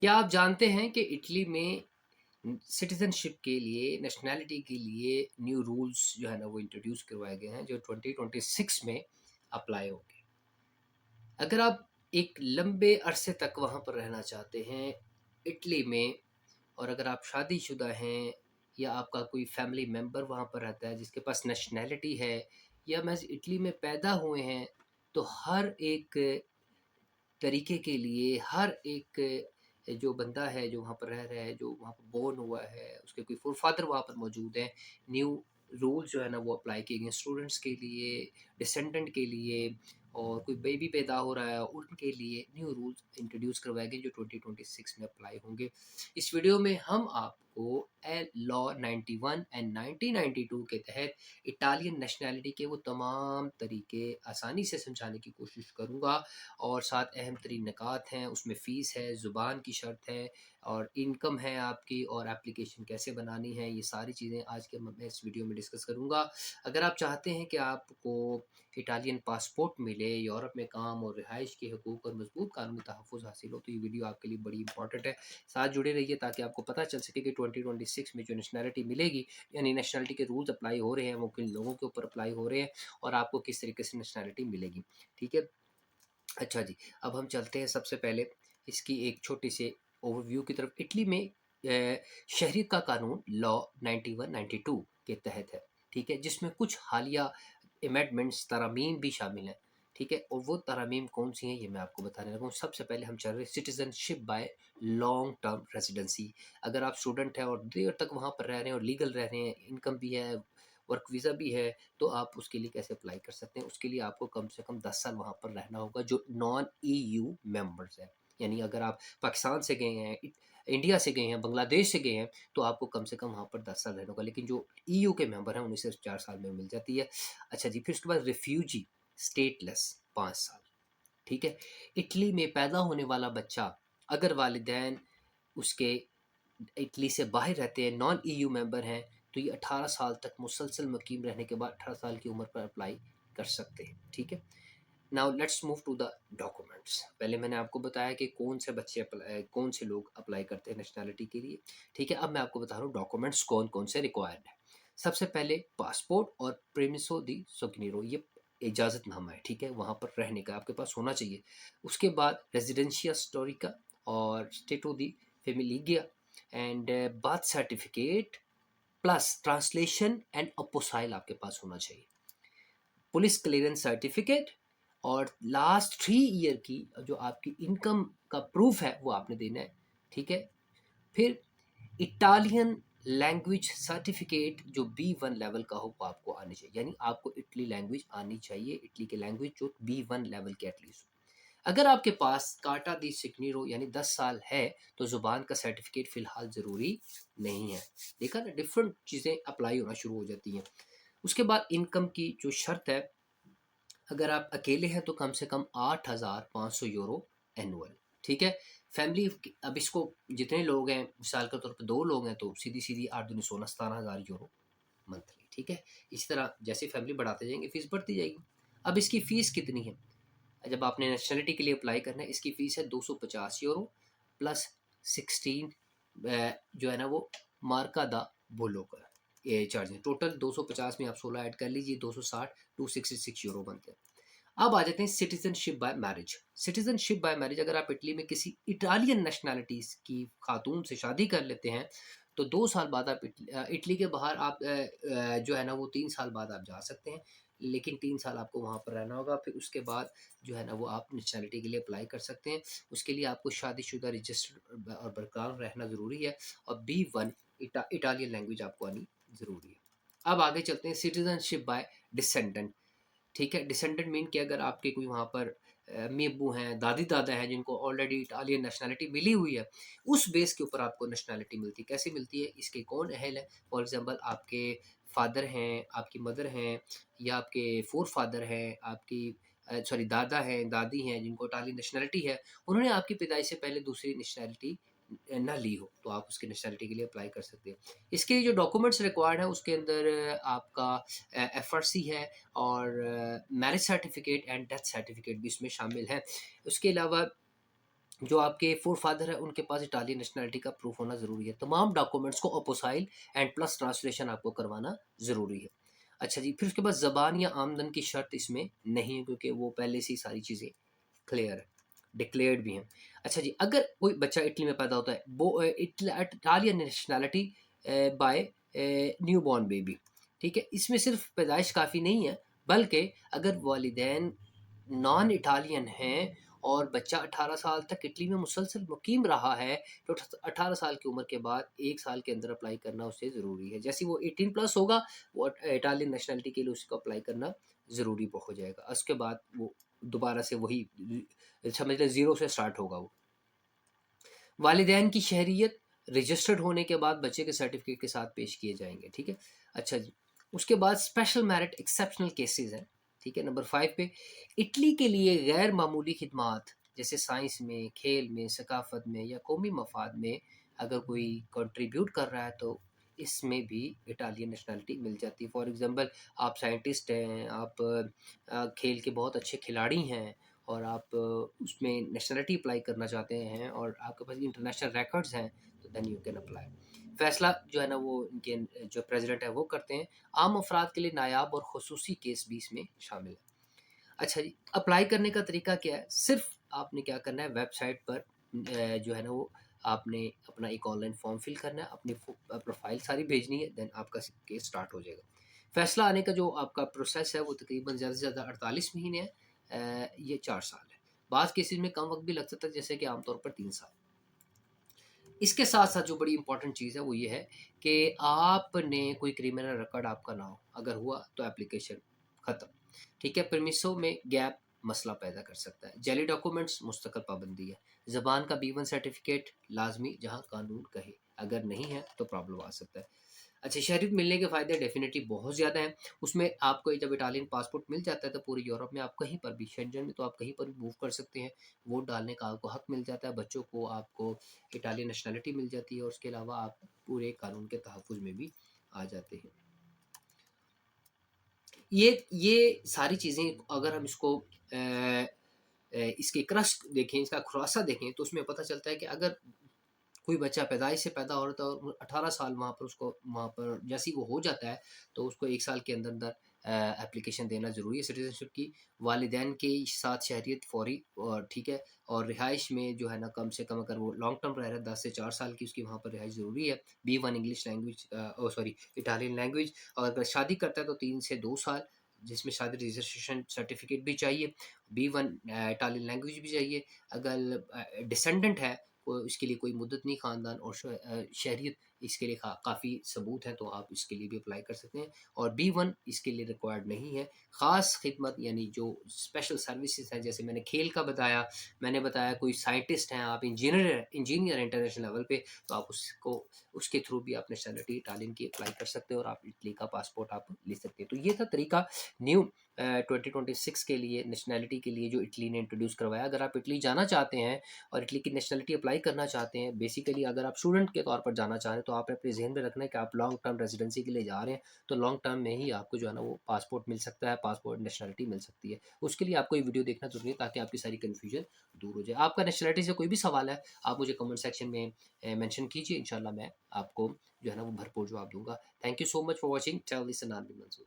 क्या आप जानते हैं कि इटली में सिटीजनशिप के लिए, नेशनैलिटी के लिए न्यू रूल्स जो है ना वो इंट्रोड्यूस करवाए गए हैं जो 2026 में अप्लाई होंगे। अगर आप एक लंबे अरसे तक वहाँ पर रहना चाहते हैं इटली में, और अगर आप शादीशुदा हैं या आपका कोई फैमिली मेंबर वहाँ पर रहता है जिसके पास नेशनैलिटी है, या महज़ इटली में पैदा हुए हैं, तो हर एक तरीके के लिए, हर एक जो बंदा है जो वहाँ पर रह रहा है, जो वहाँ पर बोर्न हुआ है, उसके कोई फ़ोरफ़ादर वहाँ पर मौजूद हैं, न्यू रूल्स जो है ना वो अप्लाई किए गए हैं स्टूडेंट्स के लिए, डिसेंडेंट के लिए, और कोई बेबी पैदा हो रहा है उनके लिए न्यू रूल्स इंट्रोड्यूस करवाए गए जो 2026 में अप्लाई होंगे। इस वीडियो में हम आपको लॉ 91 एंड 1992 के तहत इटालियन नेशनैलिटी के वो तमाम तरीके आसानी से समझाने की कोशिश करूँगा, और 7 अहम तरीन निकात हैं, उसमें फ़ीस है, ज़ुबान की शर्त है, और इनकम है आपकी, और एप्लीकेशन कैसे बनानी है, ये सारी चीज़ें आज के मैं इस वीडियो में डिस्कस करूँगा। अगर आप चाहते हैं कि आपको इटालियन पासपोर्ट मिले, यूरोप में काम और रिहाइश के हकूक़ और मज़बूत कानूनी तहफ़्फ़ुज़ हासिल हो, तो ये वीडियो आपके लिए बड़ी इंपॉर्टेंट है। साथ जुड़े रहिए ताकि आपको पता चल सके कि 2026 में जो नेशनैलिटी मिलेगी, यानी नेशनैलिटी के रूल्स अप्लाई हो रहे हैं, वो किन लोगों के ऊपर अप्लाई हो रहे हैं, और आपको किस तरीके से नेशनैलिटी मिलेगी। ठीक है? अच्छा जी, अब हम चलते हैं सबसे पहले इसकी एक छोटी-सी ओवरव्यू की तरफ। इटली में शहरियत का कानून लॉ 91-92 के तहत है, ठीक है? जिसमें कुछ हालिया अमेंडमेंट्स तरमीम भी शामिल हैं, ठीक है? और वो तरमीम कौन-सी हैं, ये मैं आपको बताने लगा हूँ। सबसे पहले हम चल रहे हैं citizenship by long term residency. अगर आप स्टूडेंट हैं और देर तक वहाँ पर रह रहे हैं और लीगल रह रहे हैं, इनकम भी है, वर्क वीज़ा भी है, तो आप उसके लिए कैसे अप्लाई कर सकते हैं? उसके लिए आपको कम से कम 10 साल वहाँ पर रहना होगा, जो नॉन ईयू मेंबर्स हैं। यानी अगर आप पाकिस्तान से गए हैं, इंडिया से गए हैं, बांग्लादेश से गए हैं, तो आपको कम से कम वहाँ पर 10 साल रहना होगा। लेकिन जो ईयू के मेंबर हैं, उन्हें सिर्फ़ 4 साल में मिल जाती है। अच्छा जी, फिर उसके बाद रिफ्यूजी स्टेटलेस 5 साल, ठीक है? इटली में पैदा होने वाला बच्चा, अगर वालिदैन उसके इटली से बाहर रहते हैं, नॉन ईयू मेंबर हैं, तो ये 18 साल तक मुसलसल मुकीम रहने के बाद 18 साल की उम्र पर अप्लाई कर सकते हैं, ठीक है? Now let's move to the documents. पहले मैंने आपको बताया कि कौन से लोग अप्लाई करते हैं नेशनैलिटी के लिए, ठीक है? अब मैं आपको बता रहा हूँ डॉक्यूमेंट्स कौन-कौन से रिक्वायर्ड हैं। सबसे पहले पासपोर्ट और प्रेमिसो दी सोग्निरो, ये इजाज़तनामा है, ठीक है? वहाँ पर रहने का आपके पास होना चाहिए। उसके बाद रेज़िडेंशिया स्टोरिका और स्टेटो दी फेमिलिगिया and birth certificate plus translation and apostille आपके पास होना चाहिए। पुलिस क्लियरेंस सर्टिफिकेट, और लास्ट 3 ईयर की जो आपकी इनकम का प्रूफ है वो आपने देना है, ठीक है? फिर इटालियन लैंग्वेज सर्टिफिकेट जो B1 लेवल का हो वो आपको आनी चाहिए, यानी आपको इटली लैंग्वेज आनी चाहिए, इटली की लैंग्वेज जो B1 लेवल की एटलीस्ट। अगर आपके पास कार्टा दी सिग्निरो यानी 10 साल है, तो ज़ुबान का सर्टिफिकेट फ़िलहाल ज़रूरी नहीं है। देखा ना, डिफरेंट चीज़ें अप्लाई होना शुरू हो जाती हैं। उसके बाद इनकम की जो शर्त है, अगर आप अकेले हैं तो कम से कम 8,500 यूरो एनुअल, ठीक है? फैमिली अब इसको जितने लोग हैं, मिसाल के तौर पे 2 लोग हैं, तो सीधी-सीधी 8 दूनी 16 17,000 यूरो मंथली, ठीक है? इसी तरह जैसे फैमिली बढ़ाते जाएँगे फ़ीस बढ़ती जाएगी। अब इसकी फ़ीस कितनी है? जब आपने नेशनैलिटी के लिए अप्लाई करना है, इसकी फ़ीस है 250 यूरो प्लस 16 जो है ना वो मार्का दा बोलो का ये चार्ज है। टोटल 250 में आप 16 ऐड कर लीजिए, 260 266 यूरो बनते हैं। अब आ जाते हैं citizenship bye marriage. Citizenship bye marriage, अगर आप इटली में किसी इटालियन नेशनैलिटीज़ की खातून से शादी कर लेते हैं, तो 2 साल बाद आप इटली के बाहर आप जो है ना वो 3 साल बाद आप जा सकते हैं। लेकिन 3 साल आपको वहाँ पर रहना होगा। फिर उसके बाद जो है ना वो आप नेशनैलिटी के लिए अप्लाई कर सकते हैं। उसके लिए आपको शादीशुदा रजिस्टर्ड और बरकरार रहना ज़रूरी है, और B1 इटालियन लैंग्वेज आपको आनी ज़रूरी है। अब आगे चलते हैं सिटीज़नशिप बाय डिसेंडेंट। ठीक है, डिसेंडेंट मीन कि अगर आपके कोई वहाँ पर अम्मी-अब्बू हैं, दादी-दादा हैं जिनको ऑलरेडी इटालियन नेशनैलिटी मिली हुई है, उस बेस के ऊपर आपको नेशनैलिटी मिलती है। कैसे मिलती है? इसके कौन अहल है? फॉर एग्ज़ाम्पल आपके फादर हैं, आपकी मदर हैं, या आपके फ़ोर-फादर हैं, आपकी सॉरी दादा हैं, दादी हैं जिनको इटालियन नेशनैलिटी है, उन्होंने आपकी पैदाइश से पहले दूसरी नेशनैलिटी ना ली हो, तो आप उसकी नेशनैलिटी के लिए अप्लाई कर सकते हैं। इसके लिए जो डॉक्यूमेंट्स रिक्वायर्ड हैं उसके अंदर आपका एफआरसी है, और marriage certificate and death certificate भी इसमें शामिल हैं। उसके अलावा जो आपके फोर फादर है उनके पास इटालियन नेशनैलिटी का प्रूफ होना ज़रूरी है। तमाम डॉक्यूमेंट्स को अपोसाइल एंड प्लस ट्रांसलेशन आपको करवाना ज़रूरी है। अच्छा जी, फिर उसके बाद ज़बान या आमदन की शर्त इसमें नहीं है, क्योंकि वो पहले से ही सारी चीज़ें क्लियर है, डिक्लेयर्ड भी हैं। अच्छा जी, अगर कोई बच्चा इटली में पैदा होता है, वो Italian nationality by new born baby, ठीक है? इसमें सिर्फ पैदाइश काफ़ी नहीं है, बल्कि अगर वालिदैन नॉन इटालियन हैं और बच्चा 18 साल तक इटली में मुसलसल मुकीम रहा है, तो 18 साल की उम्र के बाद 1 साल के अंदर अप्लाई करना उससे ज़रूरी है। जैसे ही वो 18 प्लस होगा, वो इटालियन नेशनैलिटी के लिए उसको अप्लाई करना ज़रूरी हो जाएगा। उसके बाद वो दोबारा से वही समझ लें ज़ीरो से स्टार्ट होगा वो। वालिदैन की शहरियत रजिस्टर्ड होने के बाद बच्चे के सर्टिफिकेट के साथ पेश किए जाएंगे, ठीक है? अच्छा जी, उसके बाद स्पेशल मेरिट एक्सेप्शनल केसेस हैं, ठीक है? नंबर 5 पे इटली के लिए गैर मामूली खिदमात जैसे साइंस में, खेल में, सकाफत में या कौमी मफाद में अगर कोई कंट्रीब्यूट कर रहा है, तो इसमें भी इटालियन नेशनैलिटी मिल जाती है। फॉर एग्जांपल, आप साइंटिस्ट हैं, आप खेल के बहुत अच्छे खिलाड़ी हैं और आप उसमें नेशनलिटी अप्लाई करना चाहते हैं और आपके पास इंटरनेशनल रिकॉर्ड्स हैं, तो देन यू कैन अप्लाई। फैसला जो है ना वो इनके जो प्रेसिडेंट है वो करते हैं। आम अफराद के लिए नायाब और खसूसी केस भी इसमें शामिल है। अच्छा जी, अप्लाई करने का तरीका क्या है? सिर्फ आपने क्या करना है, वेबसाइट पर जो है ना वो आपने अपना एक ऑनलाइन फॉर्म फिल करना है, अपनी प्रोफाइल सारी भेजनी है, देन आपका केस स्टार्ट हो जाएगा। फैसला आने का जो आपका प्रोसेस है वो तकरीबन ज़्यादा से ज़्यादा 48 महीने है, ये 4 साल है। बाज़ केसेज़ में कम वक़्त भी लग सकता है, जैसे कि आमतौर पर 3 साल। इसके साथ-साथ जो बड़ी इम्पोर्टेंट चीज़ है वो ये है कि आपने कोई क्रिमिनल रिकॉर्ड आपका ना हो, अगर हुआ तो एप्लीकेशन ख़त्म, ठीक है? प्रीमिसों में गैप मसला पैदा कर सकता है। जाली डॉक्यूमेंट्स मुस्तक़िल पाबंदी है। ज़बान का B1 सर्टिफ़िकेट लाज़मी जहाँ कानून कहे, अगर नहीं है तो प्रॉब्लम आ सकता है। अच्छा, शहरियत मिलने के फ़ायदे डेफ़िनेटली बहुत ज़्यादा हैं। उसमें आपको जब इटालियन पासपोर्ट मिल जाता है तो पूरे यूरोप में आप कहीं पर भी, शेंजन में तो आप कहीं पर भी मूव कर सकते हैं। वोट डालने का आपको हक मिल जाता है, बच्चों को आपको इटालियन नेशनैलिटी मिल जाती है और उसके अलावा आप पूरे कानून के तहफ़्फ़ुज़ में भी आ जाते हैं। ये सारी चीज़ें अगर हम इसको इसके क्रक्स देखें, इसका खुलासा देखें, तो उसमें पता चलता है कि अगर कोई बच्चा पैदाइश से पैदा हो रहा था और 18 साल वहाँ पर उसको वहाँ पर जैसे ही वो हो जाता है, तो उसको 1 साल के अंदर-अंदर एप्लीकेशन देना ज़रूरी है सिटीज़नशिप की। वालिदैन के साथ शहरियत फ़ौरी और ठीक है, और रिहाइश में जो है ना कम से कम अगर वो लॉन्ग टर्म रह रहा है 10 से 4 साल की उसकी वहाँ पर रिहाइश ज़रूरी है। B1 English language oh sorry Italian language, और अगर शादी करता है तो 3 से 2 साल, जिसमें शादी रजिस्ट्रेशन सर्टिफ़िकेट भी चाहिए। B1 इटालियन लैंग्वेज भी चाहिए। अगर डिसेंडेंट है को इसके लिए कोई मुद्दत नहीं ख़ानदान और शहरियत इसके लिए काफ़ी सबूत हैं, तो आप इसके लिए भी अप्लाई कर सकते हैं। और B1 इसके लिए रिक्वायर्ड नहीं है। ख़ास खिदमत यानी जो स्पेशल सर्विसेज हैं, जैसे मैंने खेल का बताया, मैंने बताया कोई साइंटिस्ट हैं, आप इंजीनियर हैं इंटरनेशनल लेवल पे, तो आप उसको उसके थ्रू भी आप नेशनैलिटी इटालियन की अप्लाई कर सकते हो और आप इटली का पासपोर्ट आप ले सकते हैं। तो ये था तरीका न्यू 2026 के लिए नेशनैलिटी के लिए जो इटली ने इंट्रोड्यूस करवाया। अगर आप इटली जाना चाहते हैं और इटली की नेशनैलिटी अप्लाई करना चाहते हैं, बेसिकली अगर आप स्टूडेंट के तौर पर जाना चाह रहे हैं, तो आपने अपने ज़हन में रखना है कि आप लॉन्ग टर्म रेजिडेंसी के लिए जा रहे हैं, तो लॉन्ग टर्म में ही आपको जो है ना वो पासपोर्ट मिल सकता है, पासपोर्ट नेशनैलिटी मिल सकती है। उसके लिए आपको ये वीडियो देखना ज़रूरी है ताकि आपकी सारी कन्फ्यूजन दूर हो जाए। आपका नेशनैलिटी से कोई भी सवाल है, आप मुझे कमेंट सेक्शन में मेंशन कीजिए, इंशाल्लाह मैं आपको जो है ना वो भरपूर जवाब दूँगा। Thank you so much for watching. टेल लिसन आर बी मंसूर।